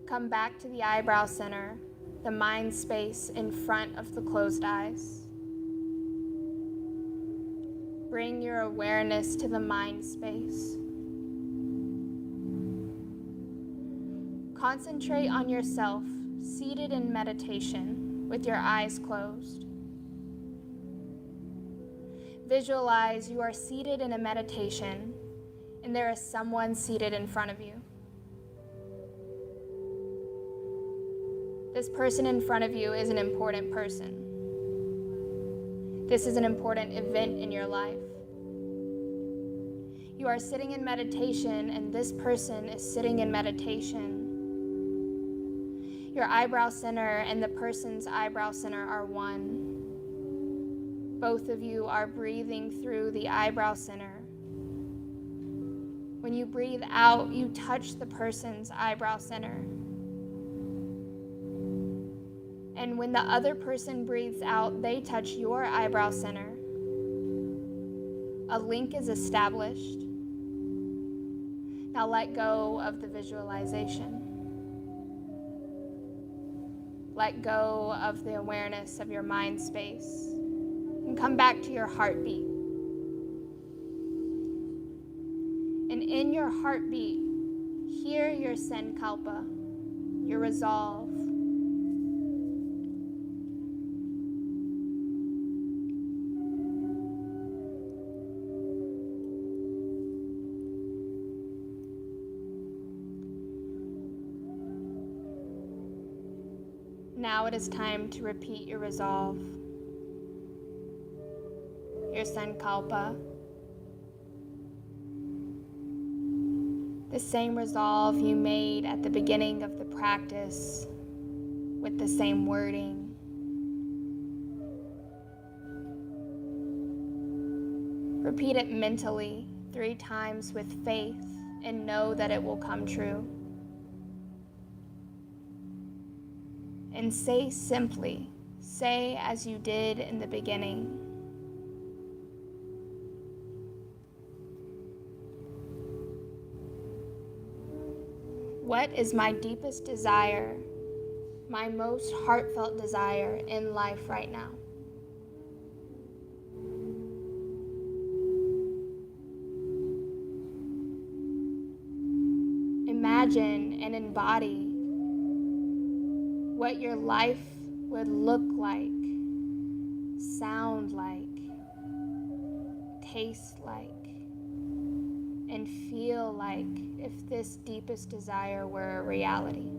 Come back to the eyebrow center, the mind space in front of the closed eyes. Bring your awareness to the mind space. Concentrate on yourself, seated in meditation, with your eyes closed. Visualize you are seated in a meditation, and there is someone seated in front of you. This person in front of you is an important person. This is an important event in your life. You are sitting in meditation, and this person is sitting in meditation. Your eyebrow center and the person's eyebrow center are one. Both of you are breathing through the eyebrow center. When you breathe out, you touch the person's eyebrow center. And when the other person breathes out, they touch your eyebrow center. A link is established. Now let go of the visualization. Let go of the awareness of your mind space. And come back to your heartbeat. And in your heartbeat, hear your sankalpa, your resolve. Now it is time to repeat your resolve, your sankalpa. The same resolve you made at the beginning of the practice with the same wording. Repeat it mentally 3 times with faith and know that it will come true. And say simply, say as you did in the beginning. What is my deepest desire, my most heartfelt desire in life right now? Imagine and embody what your life would look like, sound like, taste like, and feel like if this deepest desire were a reality.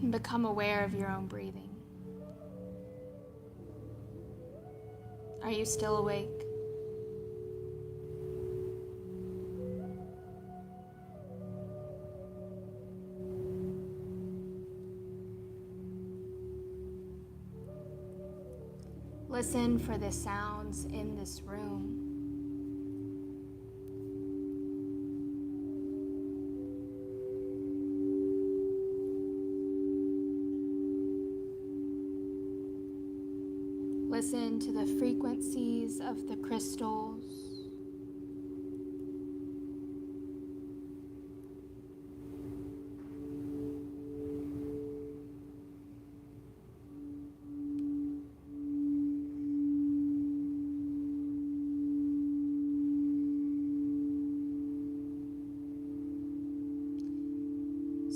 And become aware of your own breathing. Are you still awake? Listen for the sounds in this room. Listen to the frequencies of the crystals.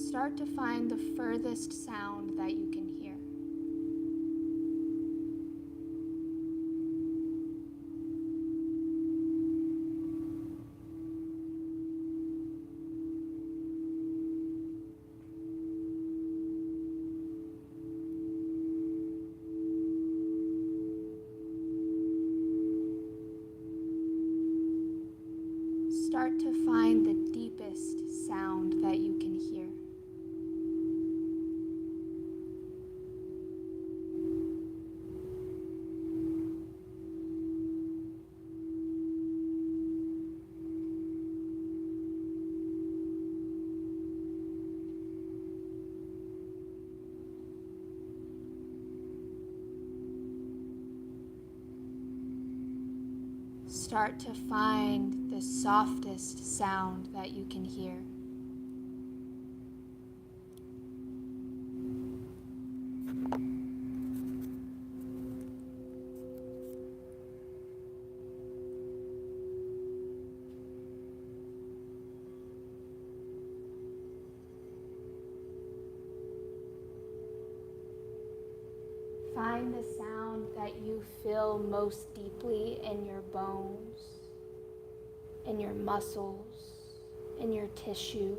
Start to find the furthest sound that you can hear. Start to find the deepest sound that you can hear. Start to find the softest sound that you can hear. Find the sound that you feel most deeply in your bones, in your muscles, in your tissue.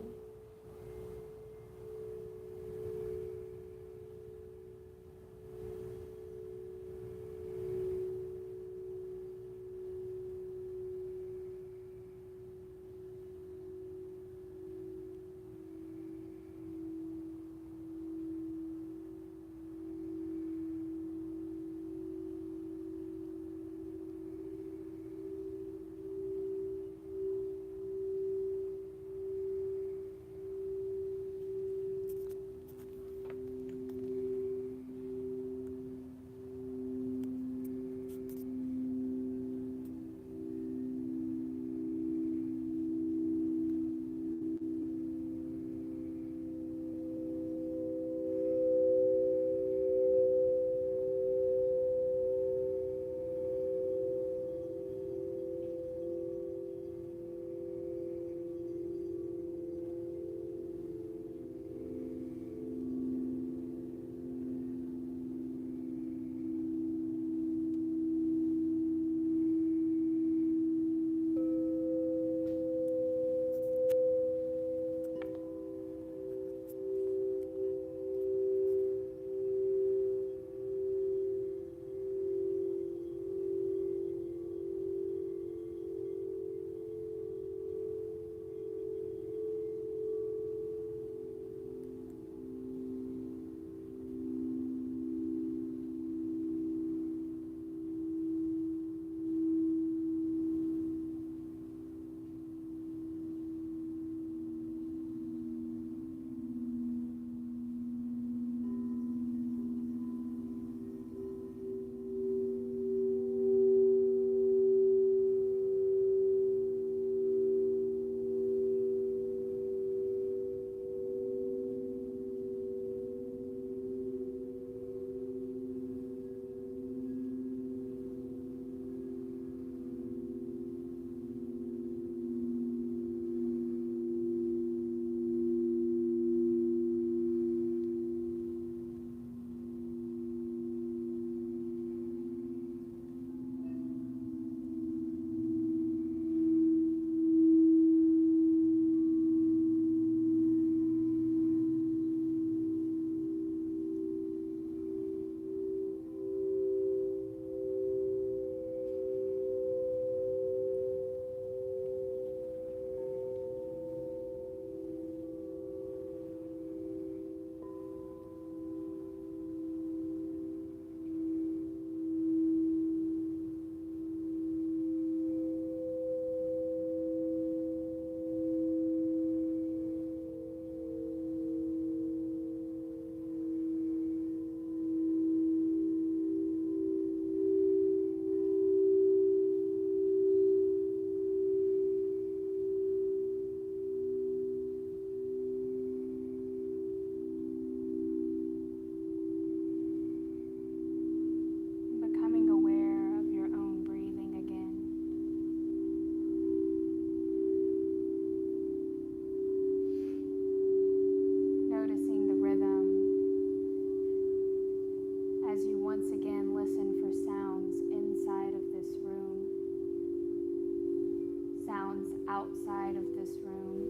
inside of this room.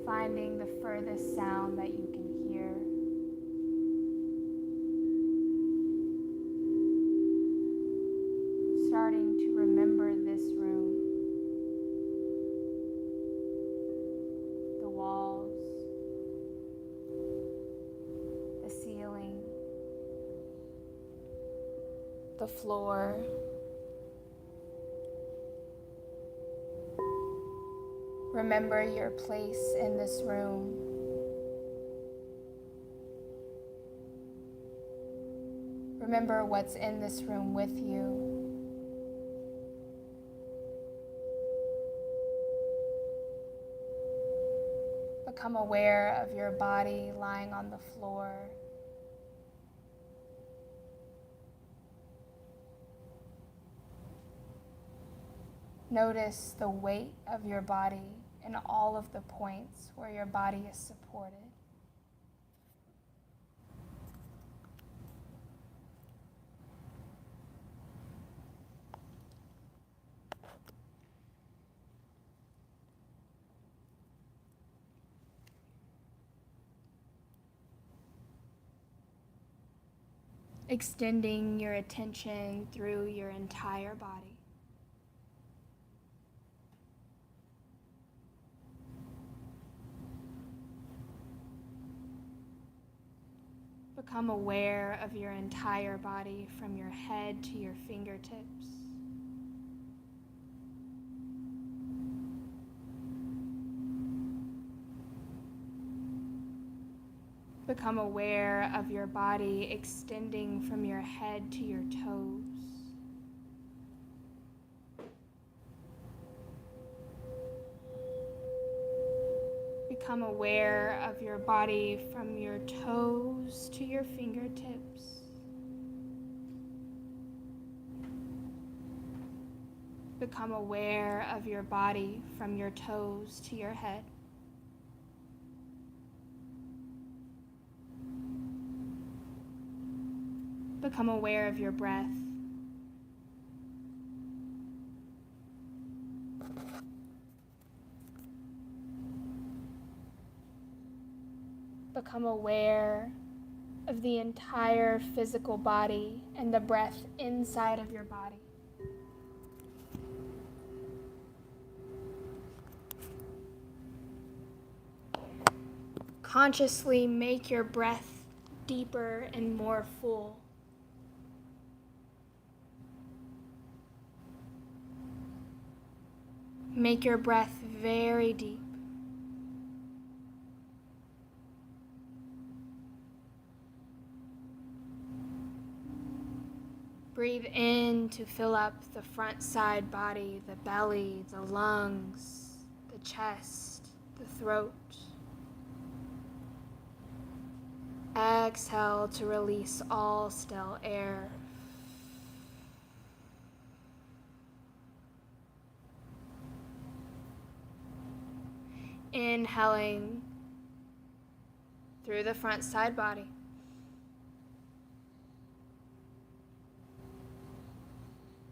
Finding the furthest sound that you can hear. Starting to remember this room. The walls, the ceiling, the floor. Remember your place in this room. Remember what's in this room with you. Become aware of your body lying on the floor. Notice the weight of your body in all of the points where your body is supported. Extending your attention through your entire body. Become aware of your entire body from your head to your fingertips. Become aware of your body extending from your head to your toes. Become aware of your body from your toes to your fingertips. Become aware of your body from your toes to your head. Become aware of your breath. Become aware of the entire physical body and the breath inside of your body. Consciously make your breath deeper and more full. Make your breath very deep. Breathe in to fill up the front side body, the belly, the lungs, the chest, the throat. Exhale to release all stale air. Inhaling through the front side body.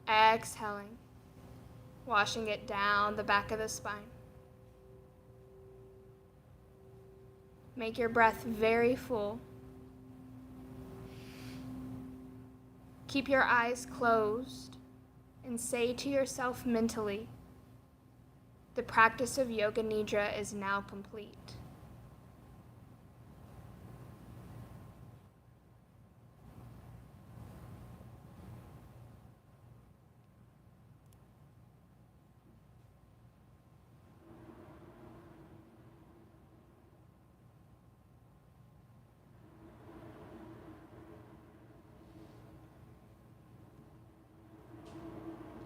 Exhaling, washing it down the back of the spine. Make your breath very full. Keep your eyes closed and say to yourself mentally, the practice of Yoga Nidra is now complete.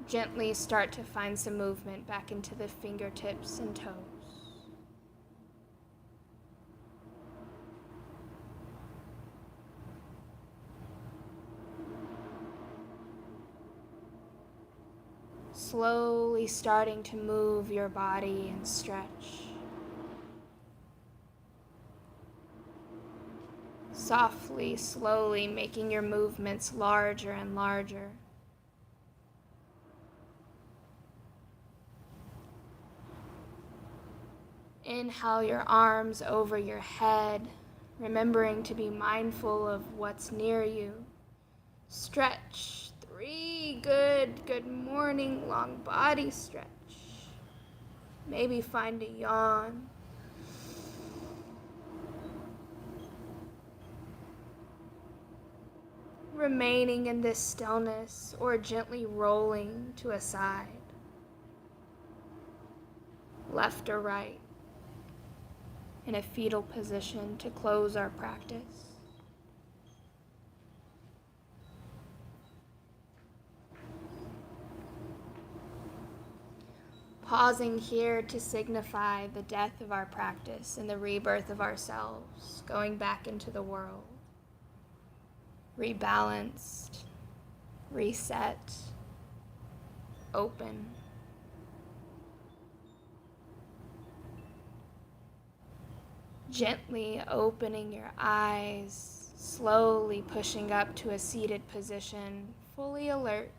Gently start to find some movement back into the fingertips and toes. Slowly starting to move your body and stretch. Softly, slowly making your movements larger and larger. Inhale your arms over your head, remembering to be mindful of what's near you. Stretch. 3 good morning long body stretch. Maybe find a yawn. Remaining in this stillness or gently rolling to a side, left or right, in a fetal position to close our practice. Pausing here to signify the death of our practice and the rebirth of ourselves, going back into the world. Rebalanced, reset, open. Gently opening your eyes, slowly pushing up to a seated position, fully alert.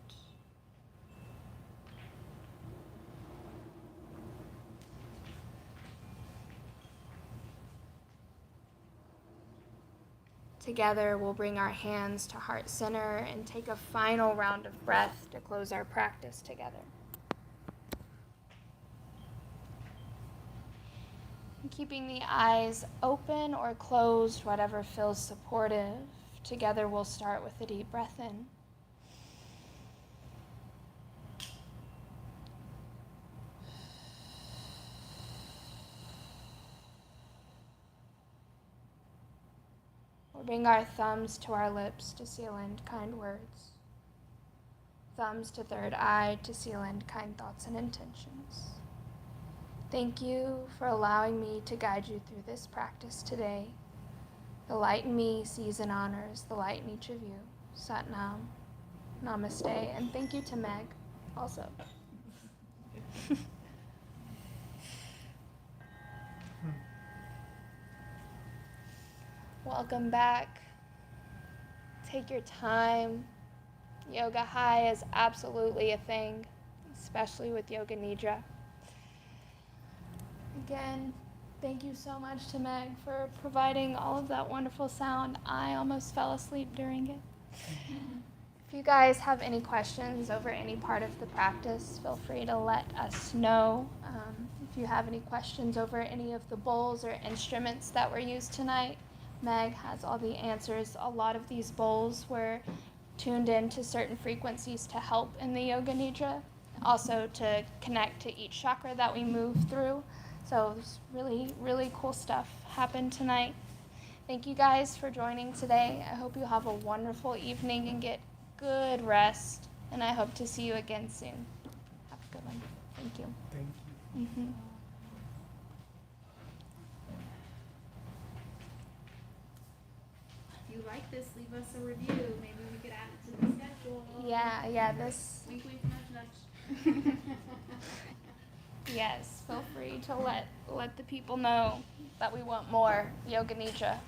Together, we'll bring our hands to heart center and take a final round of breath to close our practice together. And keeping the eyes open or closed, whatever feels supportive. Together, we'll start with a deep breath in. We'll bring our thumbs to our lips to seal in kind words. Thumbs to third eye to seal in kind thoughts and intentions. Thank you for allowing me to guide you through this practice today. The light in me sees and honors the light in each of you. Sat Nam, Namaste, and thank you to Meg also. Welcome back. Take your time. Yoga high is absolutely a thing, especially with Yoga Nidra. Again, thank you so much to Meg for providing all of that wonderful sound. I almost fell asleep during it. If you guys have any questions over any part of the practice, feel free to let us know. If you have any questions over any of the bowls or instruments that were used tonight, Meg has all the answers. A lot of these bowls were tuned in to certain frequencies to help in the Yoga Nidra, also to connect to each chakra that we move through. So really, really cool stuff happened tonight. Thank you guys for joining today. I hope you have a wonderful evening and get good rest. And I hope to see you again soon. Have a good one. Thank you. Thank you. Mm-hmm. If you like this, leave us a review. Maybe we could add it to the schedule. Yeah, this. Wink, wink, nudge, nudge. Yes, feel free to let the people know that we want more Yoga Nidra.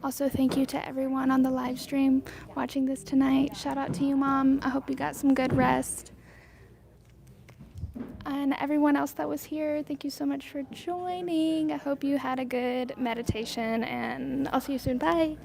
Also, thank you to everyone on the live stream watching this tonight. Shout out to you, Mom. I hope you got some good rest. And everyone else that was here, thank you so much for joining. I hope you had a good meditation, and I'll see you soon. Bye.